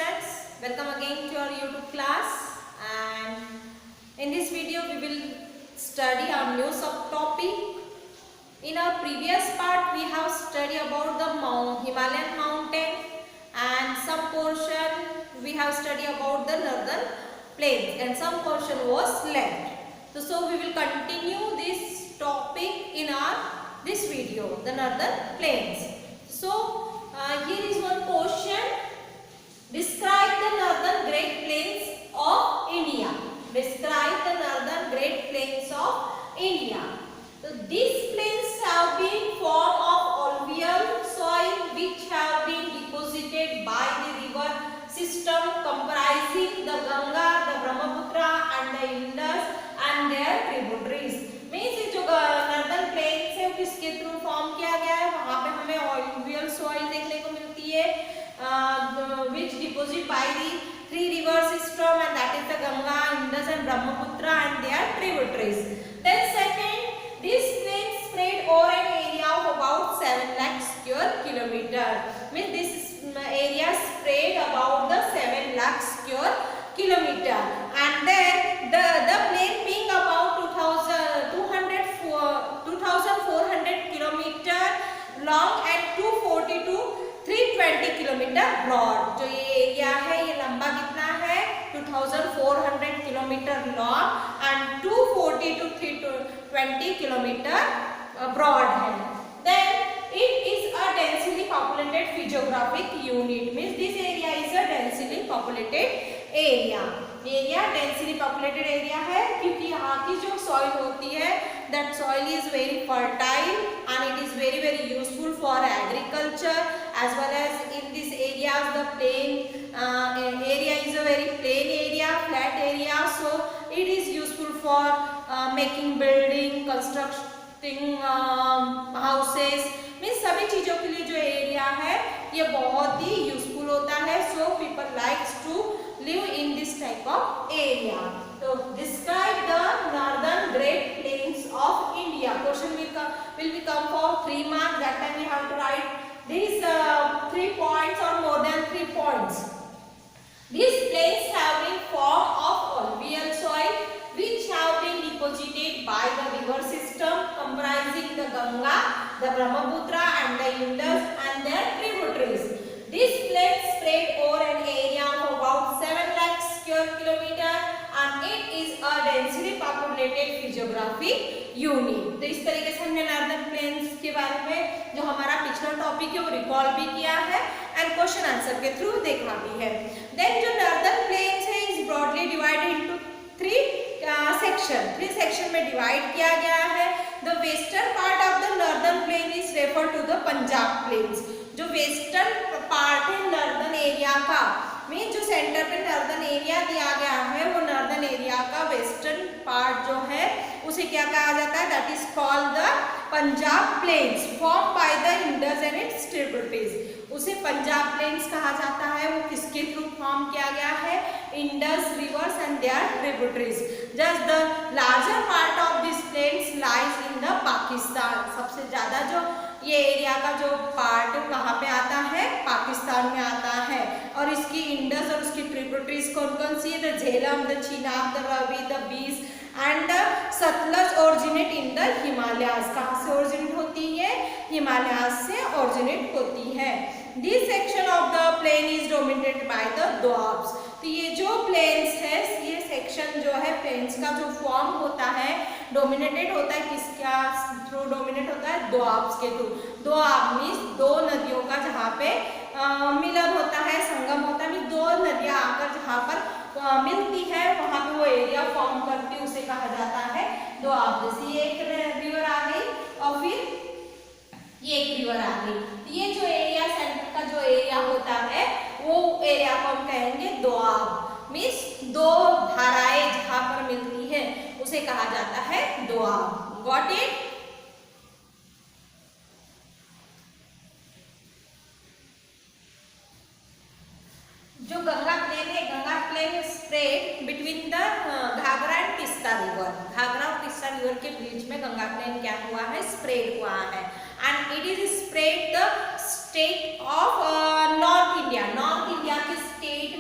students, welcome again to our YouTube class, and in this video we will study our new subtopic. In our previous part we have studied about the Himalayan mountain, and some portion we have studied about the northern plains and some portion was left. So we will continue this topic in our this video, the northern plains. So here is one question. Describe the northern Great Plains of India. Describe the northern Great Plains of India. So these plains have been formed of alluvial soil which have been deposited by the river system comprising the Ganga, the Brahmaputra and the Indus and their tributaries. Means ये जो northern plains है किसके through form किया गया है, वहाँ पे हमें alluvial soil देखने को मिलती है which deposit by the three river system, and that is the Ganga, Indus and Brahmaputra and their tributaries. Then second, these plains spread over an area of about 7 lakh square kilometer. Means this area spread about the 7 lakh square kilometer, and then the plain being about 2400 kilometer long and 240 to 320 kilometre broad. जो ये area है ये लंबा कितना है 2400 kilometre long and 240 to 320 kilometre broad है. Then it is a densely populated physiographic unit. Means this area is a densely populated area. Area densely populated area है क्योंकि यहाँ की जो सॉइल होती है that soil is very fertile and it is very useful for agriculture, as well as in this areas the plain area is a very plain area, flat area, so it is useful for making building, constructing houses. Means सभी चीजों के लिए जो area है ये बहुत ही useful होता है. So people likes to live in this type of area. तो describe the northern great plains of India. Question will become for 3 marks. That time we have to write these 3 points or more than 3 points. These plains have been formed of alluvial soil which have been deposited by the river system comprising the Ganga, the Brahmaputra and the Indus and their tributaries. These plains spread over an area of about 7 lakh square kilometer and it is a densely populated physiographic unit. तो इस तरीके से हमने northern plains के बारे में जो हमारा पिछला टॉपिक है वो रिकॉल भी किया है एंड क्वेश्चन आंसर के थ्रू देखा भी है. देन जो नॉर्दर्न प्लेन्स है is broadly divided into 3 section में डिवाइड किया गया है. The western part of the northern plain is refer to the Punjab plains. जो वेस्टर्न पार्ट है नॉर्दर्न एरिया का, मीन जो सेंटर पे नॉर्दर्न एरिया दिया गया है वो नॉर्दर्न एरिया का वेस्टर्न पार्ट जो है उसे क्या कहा जाता है, that is called the Punjab plains form by the Indus and its tributaries. उसे पंजाब प्लेन्स कहा जाता है. वो किसके थ्रू फॉर्म किया गया है, Indus rivers and their tributaries. Just the larger part of this plains lies in the Pakistan. सबसे ज्यादा जो ये एरिया का जो पार्ट कहाँ पे आता है, पाकिस्तान में आता है. और इसकी इंडस और उसकी ट्रिब्यूटरीज कौन कौन सी है, the Jhelum, the Chenab, the Ravi, the Beas and the Sutlej originate in the Himalayas. कहाँ से ओरिजिनेट होती है, हिमालयाज से ओरिजिनेट होती है. This section of the plain is dominated by the doabs. तो ये जो प्लेन्स है, ये सेक्शन जो है प्लेन्स का जो फॉर्म होता है डोमिनेटेड होता है किसका थ्रू डोमिनेट होता है, दोआब्स के थ्रू. दोआब मीन्स दो नदियों का जहाँ पे मिलन होता है, संगम होता है. दो नदियाँ आकर जहाँ पर मिलती है वहाँ पे वो एरिया फॉर्म करती है, उसे कहा जाता है दोआब. जैसे ये एक रिवर आ गई और फिर ये एक रिवर आ गई. ये जो एरिया सेंटर का जो एरिया होता है वो एरिया को हम कहेंगे दोआब. मीन्स दो धाराएं जहाँ पर मिलती है उसे कहा जाता है दोआब. Got it? जो गंगा प्लेन है, Ganga plane spread between the Ghaghara and Teesta river. Ghaghara और तिस्ता रिवर के बीच में गंगा प्लेन क्या हुआ है, स्प्रेड हुआ है. And it is spread the state of north India. North India के state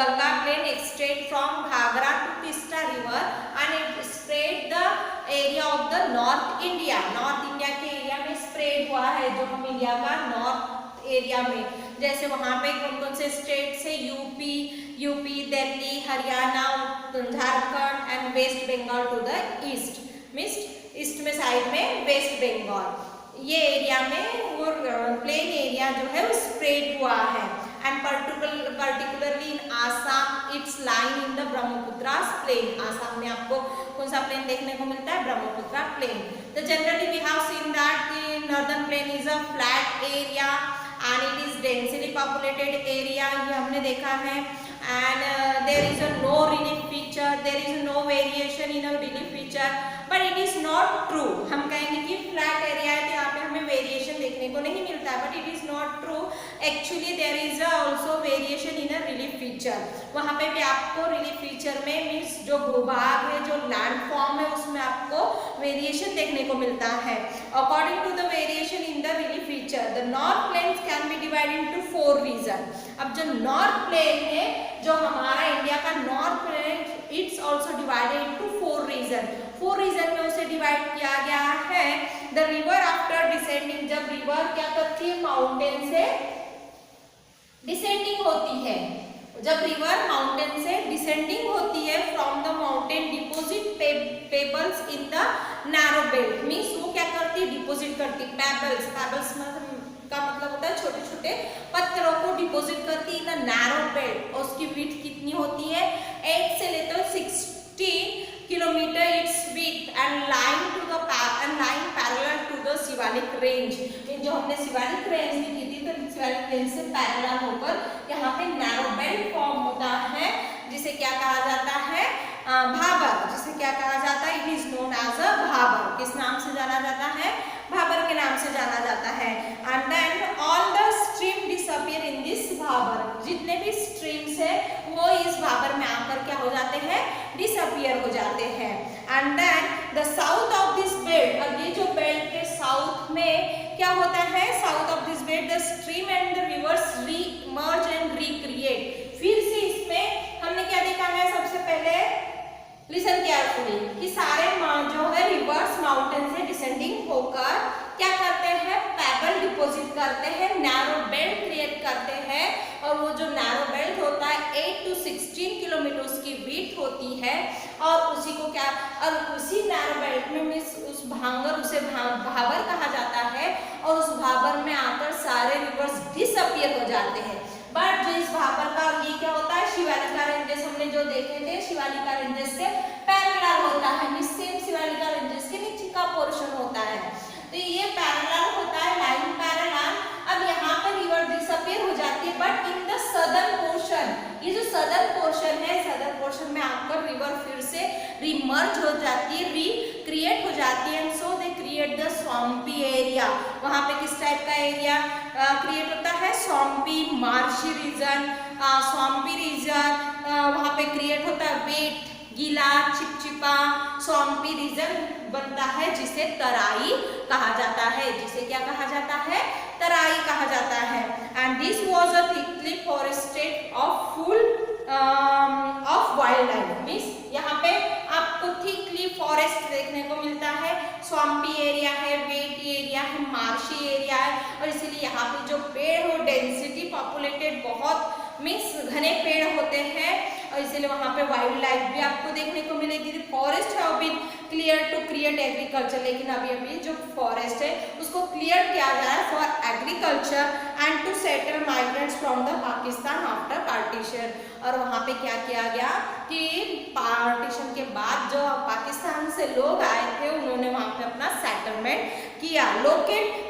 Ganga plain extend from Ghagra to Tista river and it spread the area of the North India. North India के area में spread हुआ है, जो हम India का north area में, जैसे वहाँ पे कौन कौन से स्टेट से, UP, Delhi, Haryana, Jharkhand and West Bengal to the east, means east में साइड में वेस्ट बंगाल, ये एरिया में वो प्लेन एरिया जो है वो स्प्रेड हुआ है। And particularly in Assam it's line in the Brahmaputra plain. Assam में आपको कौन सा प्लेन देखने को मिलता है? ब्रह्मपुत्र प्लेन। तो generally we have seen that the northern plain is a flat area and it is densely populated area, ये हमने देखा है। And there is a no relief feature, there is no variation in a relief feature, but it is not true. हम कहेंगे कि flat area है तो यहाँ पे हमें वेरिएशन देखने को नहीं मिलता, but it is not true. Actually there is also variation in a relief feature, वहाँ पे भी आपको रिलीफ फीचर में मीन्स जो भूभाग है, जो लैंड फॉर्म है, उसमें आपको वेरिएशन देखने को मिलता है। According to the variation in the relief feature the north plains can be divided into 4 region. अब जो नॉर्थ प्लेन है, जो हमारा इंडिया का north plain, it's also divided into 4 region. 4 region में उसे डिवाइड किया गया है। द रिवर आफ्टर डिसेंडिंग, जब रिवर क्या करती है? माउंटेन से डिसेंडिंग होती है। जब रिवर माउंटेन से डिसेंडिंग होती है from the mountain deposit pebbles in the narrow belt, means वो क्या करती है? डिपोजिट करती है पेबल्स। पेबल्स का मतलब होता है छोटे छोटे पत्थरों को डिपोजिट करती है इन द नैरो बेल्ट। और उसकी विड्थ कितनी होती है? 8 से लेकर 16 kilometre its width and line to the line parallel to the Shivalik range. जो हमने शिवालिक रेंज लिखी थी, तो शिवालिक रेंज से पैरेलल होकर यहाँ पे नैरो बेल्ट फॉर्म होता है, जिसे क्या कहा जाता है? भाबर, जिसे क्या कहा जाता है? It is known as a Bhabar. किस नाम से जाना जाता है? भाबर के नाम से जाना जाता है। And then all the stream disappear in this Bhabar, जितने भी स्ट्रीम्स है वो इस भाबर में आकर क्या हो जाते हैं? डिसअपियर हो जाते हैं। And then the south of this belt, और ये जो बेल्ट के साउथ में क्या होता है? South of this belt the stream and the rivers remerge and recreate. फिर से इसमें हमने क्या देखा है? सबसे पहले लिसन केयरफुली कि सारे जो है रिवर्स माउंटेन से डिसेंडिंग होकर क्या करते हैं? पेबल डिपोजिट करते हैं, नैरो बेल्ट क्रिएट करते हैं। और वो जो नैरो बेल्ट होता है 8 to 16 किलोमीटर उसकी विड्थ होती है। और उसी को क्या, और उसी नैरो बेल्ट में मिस उस भांगर, उसे भाबर कहा जाता है। और उस भाबर में आकर सारे रिवर्स डिसअपियर हो जाते हैं। बट जो इस भाबर का ये क्या होता है? शिवालिका रेंजेस हमने जो देखे थे, शिवालिका रेंजेस से पैरेलल होता है, सेम शिवालिका रेंजेस के नीचे का पोर्शन होता है। तो ये पैरेलल होता है, लाइन पैरेलल। अब यहाँ पर रिवर डिसअपियर हो जाती है, but in the southern portion, ये जो सदर्न पोर्शन है, सदर्न पोर्शन में आकर रिवर फिर से रिमर्ज हो जाती है, रिक्रिएट हो जाती है। And so they create the swampy area. वहाँ पे किस टाइप का एरिया क्रिएट होता है? Swampy, marshy region, swampy region वहाँ पे क्रिएट होता है। वेट, गीला, चिपचिपा स्वैम्पी रीजन बनता है, जिसे तराई कहा जाता है। जिसे क्या कहा जाता है? तराई कहा जाता है। And this was a thickly forested of full of wild life, means यहाँ पे आपको थिकली फॉरेस्ट देखने को मिलता है। स्वैम्पी एरिया है, वेट एरिया है, मार्शी एरिया है। और इसीलिए यहाँ पे जो पेड़ हो डेंसिटी पॉपुलेटेड, बहुत मीन्स घने पेड़ होते हैं। और इसीलिए वहाँ पे वाइल्ड लाइफ भी आपको देखने को मिलेगी। Forest have been clear to create agriculture, लेकिन अभी जो फॉरेस्ट है उसको क्लियर किया गया है for agriculture and to settle migrants from the Pakistan after partition. और वहाँ पे क्या किया गया कि पार्टीशन के बाद जो पाकिस्तान से लोग आए थे, उन्होंने वहाँ पे अपना सेटलमेंट किया। Locate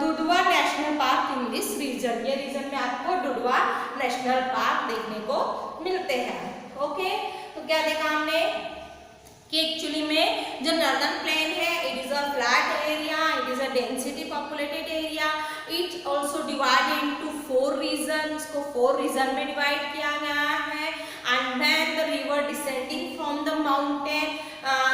Dudhwa national park in this region, ये रीजन में आपको दुधवा नेशनल पार्क देखने को मिलते हैं। ओके, तो क्या देखा हमने कि एक्चुअली में जो नॉर्दर्न प्लेन है, it is a flat area, it is a the density populated area. It also divided into 4 regions. इसको 4 region में divide किया गया है. And then the river descending from the mountain,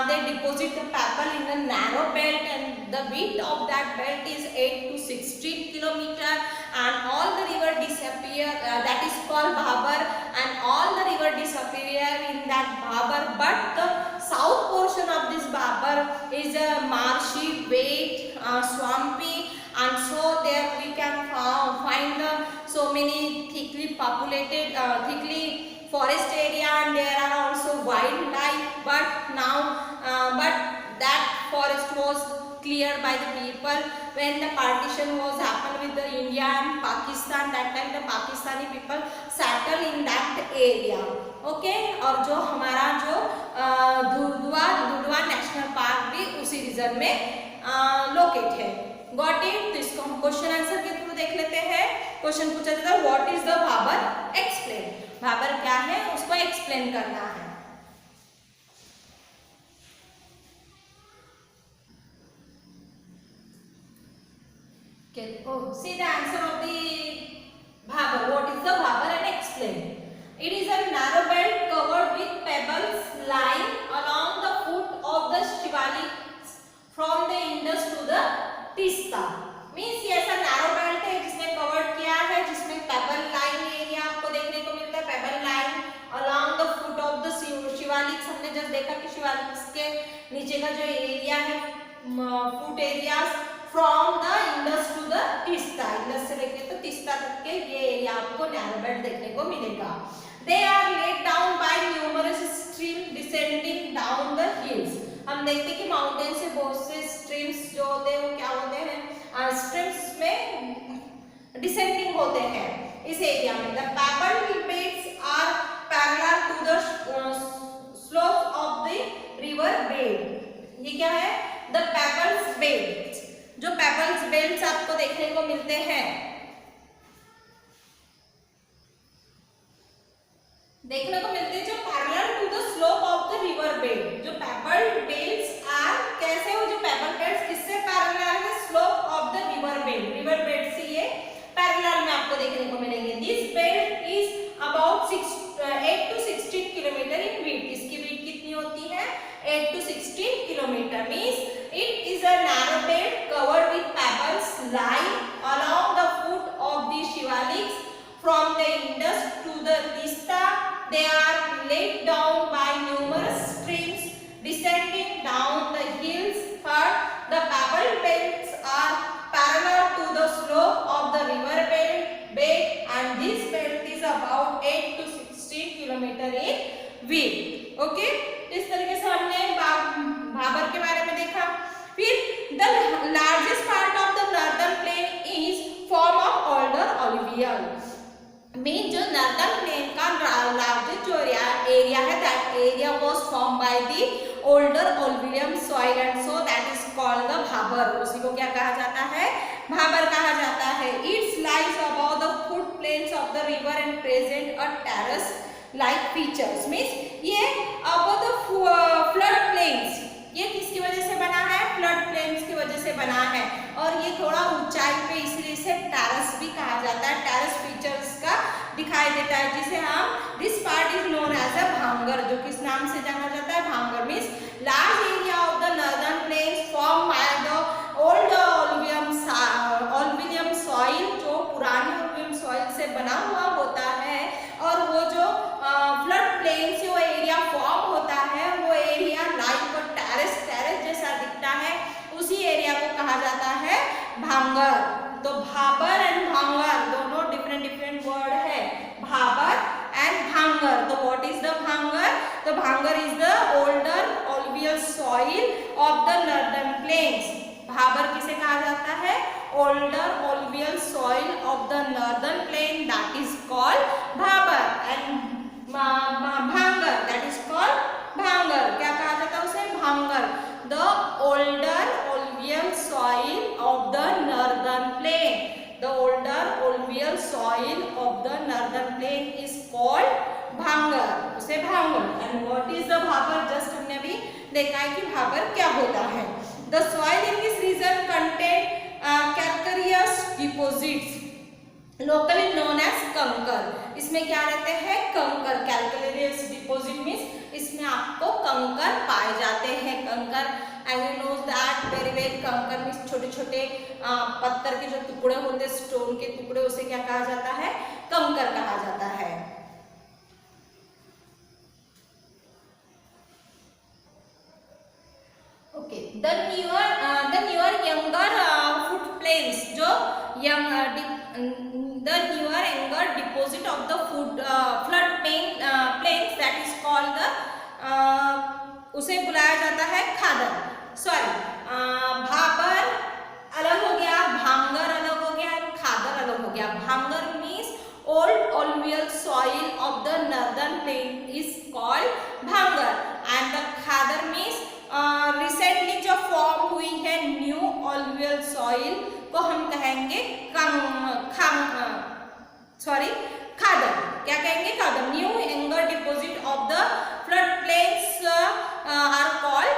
they deposit the pebble in a narrow belt, and the width of that belt is 8 to 16 kilometer. And all the river disappear. That is called Bhabar, and all the river disappear in that Bhabar. But the south portion of this Bhabar is marshy, wet, swampy, and so there we can find so many thickly populated, thickly forest area, and there are also wildlife. But now, but that forest was cleared by the people when the partition was happened with the India and Pakistan. That time the Pakistani people settled in that area. Okay, और जो हमारा जो Dudhwa national park भी उसी reason में locate है. Got it? तो इसको हम क्वेश्चन आंसर के थ्रू देख लेते हैं. क्वेश्चन पूछा जाता है what is the Bhabar? Explain. Bhabar क्या है उसको एक्सप्लेन करना है. See the answer of the Bhabar. What is the Bhabar and explain. It is a narrow belt covered with pebbles lying along the foot of the Shivalik from the Indus to the Tista. Means ये ऐसा narrow belt है जिसने covered किया है, जिसमें pebble lying area आपको देखने को मिलता है. pebble lying along the foot of the Shivalik. हमने just देखा कि शिवालिक के नीचे का जो एरिया है, foot areas from the Indus to the Tista. Indus से लेके तो Tista तक के ये एरिया आपको narrow belt देखने को मिलेगा. They are laid down by numerous streams descending down the hills. हम देखते हैं कि माउंटेन से बहुत से स्ट्रीम्स जो होते हैं वो क्या होते हैं, स्ट्रीम्स में डिसेंडिंग होते हैं इस एरिया में. The pebble beds are parallel to the slopes of the river bed. ये क्या है? The pebbles beds. जो पेबल्स बेल्ट्स आपको देखने को मिलते हैं, देखने को मिलते हैं जो parallel to the slope of the river bed. जो पेबल बेल्ट्स आर कैसे हो? जो पेबल बेल्ट्स किससे पैरेलल है? Slope of the river bed. River bed से ये पैरेलल में आपको देखने को मिलेंगे. This belt is about 8 to 16 kilometre in width. इसकी विड्थ कितनी होती है? 8 to 16 kilometre. Means it is a narrow bed covered with pebbles lying along the foot of the Shivaliks from the Indus to the Tista. They are laid down by numerous streams descending down the hills. But the pebble beds are parallel to the slope of the river bed, and this belt is about 8 to 16 kilometer in width. Okay, इस तरीके से हमने भाबर के बारे में देखा. फिर the largest part of the northern plain is form of older alluvial. Mean जो नॉर्दर्न प्लेन का लार्जेस्ट जो एरिया है, that area was formed by the older alluvium soil, and so that is called the Bhabar. उसी को क्या कहा जाता है? भाबर कहा जाता है. It lies above the foot plains of the river and present a terrace like features. Means ये above the flood plains. ये किसकी वजह से बना है? फ्लड प्लेन्स की वजह से बना है. और ये थोड़ा ऊंचाई पे, इसलिए इसे टेरेस भी कहा जाता है. टेरेस फीचर्स का दिखाई देता है, जिसे हम this part is known as a bhangar. जो किस नाम से जाना जाता है? Bhangar. Means large area of the northern plains form by the old alluvium soil. जो पुरानी ऑल्वियम सॉइल से बना हुआ होता है, और वो जो फ्लड प्लेन से वो एरिया फॉर्म होता है, वो एरिया लाइक टेरेस जैसा दिखता है, उसी एरिया को कहा जाता है भांगर. तो भाबर एंड भांगर दोनों डिफरेंट वर्ड है. भाबर एंड भांगर. तो व्हाट इज द भांगर? तो bhangar is the older alluvial soil of the northern plains. Bhabar किसे कहा जाता है? Older alluvial soil of the northern plain, that is called bhabar. And bhangar that is called bhangar. क्या कहा जाता है उसे? भांगर. The older alluvial soil of the northern plain. The older alluvial soil of the northern plain is called भांगर. उसे भांगर. And what is the Bhabar? Just हमने अभी देखा है कि भाबर क्या होता है. The soil in this region contain locally known as kankar. इसमें क्या रहते हैं? कंकर। कैलकेरियस डिपॉजिट मीन्स इसमें आपको कंकर पाए जाते हैं। Kankar as you know that very well, kankar means छोटे छोटे पत्थर के जो टुकड़े होते हैं, स्टोन के टुकड़े, उसे क्या कहा जाता है? कंकर कहा जाता है। Okay, the newer younger footprints, जो the newer younger deposit of the flood plains that is called the उसे बुलाया जाता है खादर। सॉरी, भाबर अलग हो गया, भांगर अलग हो गया, खादर अलग हो गया। भांगर means old alluvial soil of the northern plain is called Bhangar, and the Khadar means recently जो फॉर्म हुई है न्यू alluvial soil को हम कहेंगे खादर। क्या कहेंगे? Khadar. New younger deposit of the flood plains are called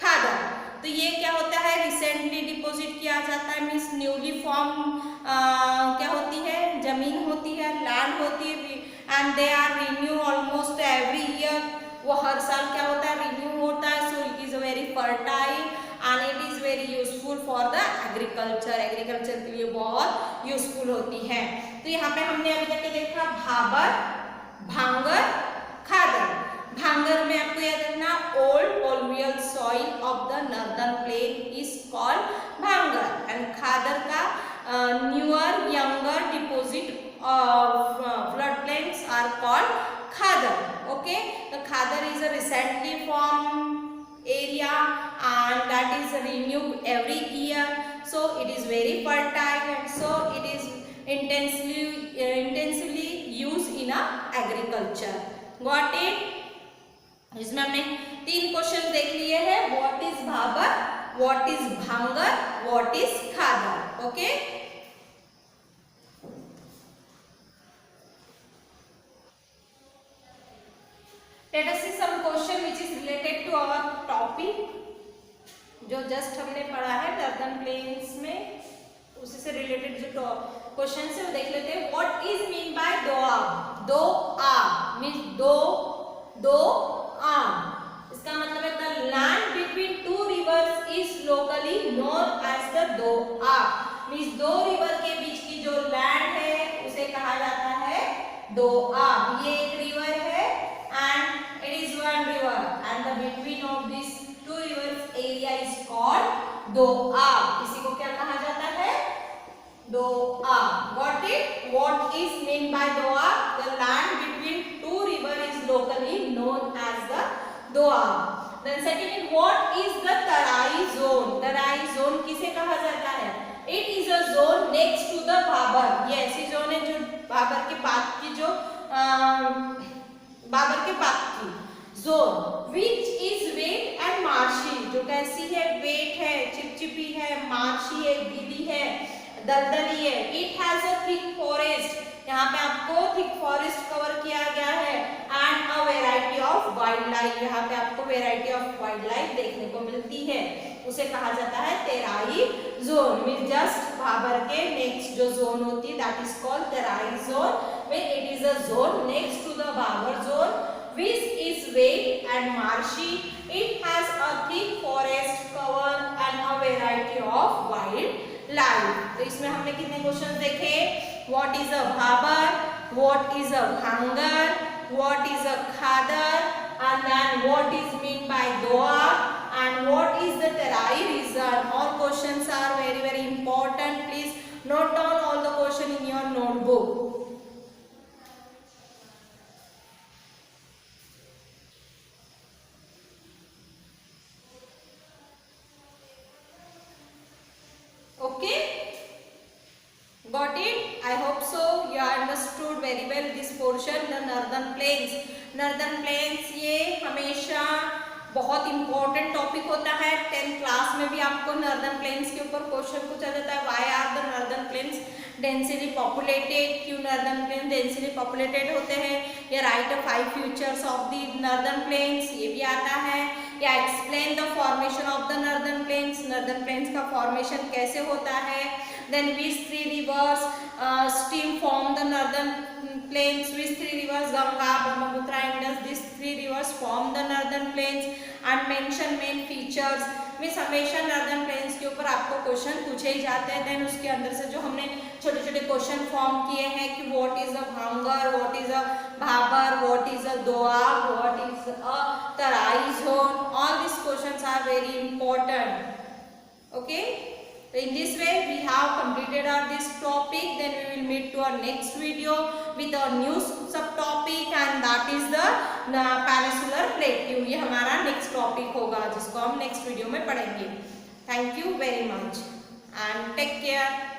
khadar. तो ये क्या होता है? रिसेंटली डिपॉजिट किया जाता है, मीन्स न्यूली फॉर्म क्या होती है? जमीन होती है, लैंड होती है, and they are renew almost every year. वो हर साल क्या होता है? रिन्यू होता है। So it is very fertile and it is very useful for the agriculture। Agriculture के लिए बहुत यूजफुल होती है। तो यहाँ पे हमने अभी तक देखा भाबर, भांगर, खादर। भांगर में आपको याद रखना old alluvial soil of the northern plain is called Bhangar, and Khadar का newer younger deposit of floodplains are called Khadar. Okay, the Khadar is a recently formed area and that is renewed every year, so it is very fertile and so it is intensively used in a agriculture। Got it? इसमें हमने 3 question देख लिए हैं। What is bhabar, what is bhangar, what is khadar. Okay, let us see some question which is related to our topic, जो just हमने पढ़ा है northern plains में, उसी से रिलेटेड जो क्वेश्चन है वो देख लेते हैं। What is mean by Doab? Doab means दो आब। इसका मतलब है the land between 2 rivers is locally known as the Doab. Means 2 river के बीच की जो लैंड है उसे कहा जाता है दोआब। ये एक रिवर है and it is one river and the between of these 2 rivers area is called doab। इसी को क्या कहा जाता है? doab। Got it? What is meant by doab? The land between 2 river is locally known as the doab। Then second, what is the tarai zone? tarai zone किसे कहा जाता है? It is a zone next to the Bhabar. ये ऐसी zone है जो भाबर के बाद की जो बाबर के बाद की zone, which is wet and marshy, जो कैसी है? वेट है, चिपचिपी है, मार्शी है, गीली है, दलदली है। It has a thick forest, यहाँ पे आपको थिक फॉरेस्ट कवर किया गया है, and a variety of wild life, यहाँ पे आपको वेराइटी ऑफ वाइल्ड लाइफ देखने को मिलती है। उसे कहा जाता है Terai zone. Mean just Bhabar के नेक्स्ट जो जोन होती है that is called Terai zone. It is a zone next to the Bhabar zone, which is wet and marshy. It has a thick forest cover and a variety of wildlife। तो इसमें हमने कितने question देखे? What is a Bhabar? What is a Bhangar? What is a Khadar? And then what is meant by Doab? And what is the Terai region? All questions are very very important. Please note down all the question in your notebook। Okay, got it? I hope so you understood very well this portion, the northern plains। northern plains ये हमेशा बहुत important topic होता है। 10th class में भी आपको northern plains के ऊपर क्वेश्चन पूछा जाता है। Why are the northern plains densely populated? क्यों नॉर्दर्न प्लेन डेंसिली पॉपुलेटेड होते हैं? या write 5 features of the northern plains, ये भी आता है। या explain the formation of the northern plains, northern plains का फॉर्मेशन कैसे होता है। Then which three rivers stream form the northern plains? Which three rivers? Ganga, Brahmaputra, Indus. These three rivers form the northern plains. And mention main features. Means हमेशा northern plains के ऊपर आपको question पूछे ही जाते हैं। देन उसके अंदर से जो हमने छोटे छोटे क्वेश्चन फॉर्म किए हैं कि what is a Bhangar, what is a Bhabar, what is a Doab, what is a Terai zone, all this questions are very important. Okay, in this way we have completed our this topic. Then we will meet to our next video with a new subtopic, and that is the peninsular plateau. ये हमारा next topic होगा जिसको हम next video में पढ़ेंगे। Thank you very much and take care.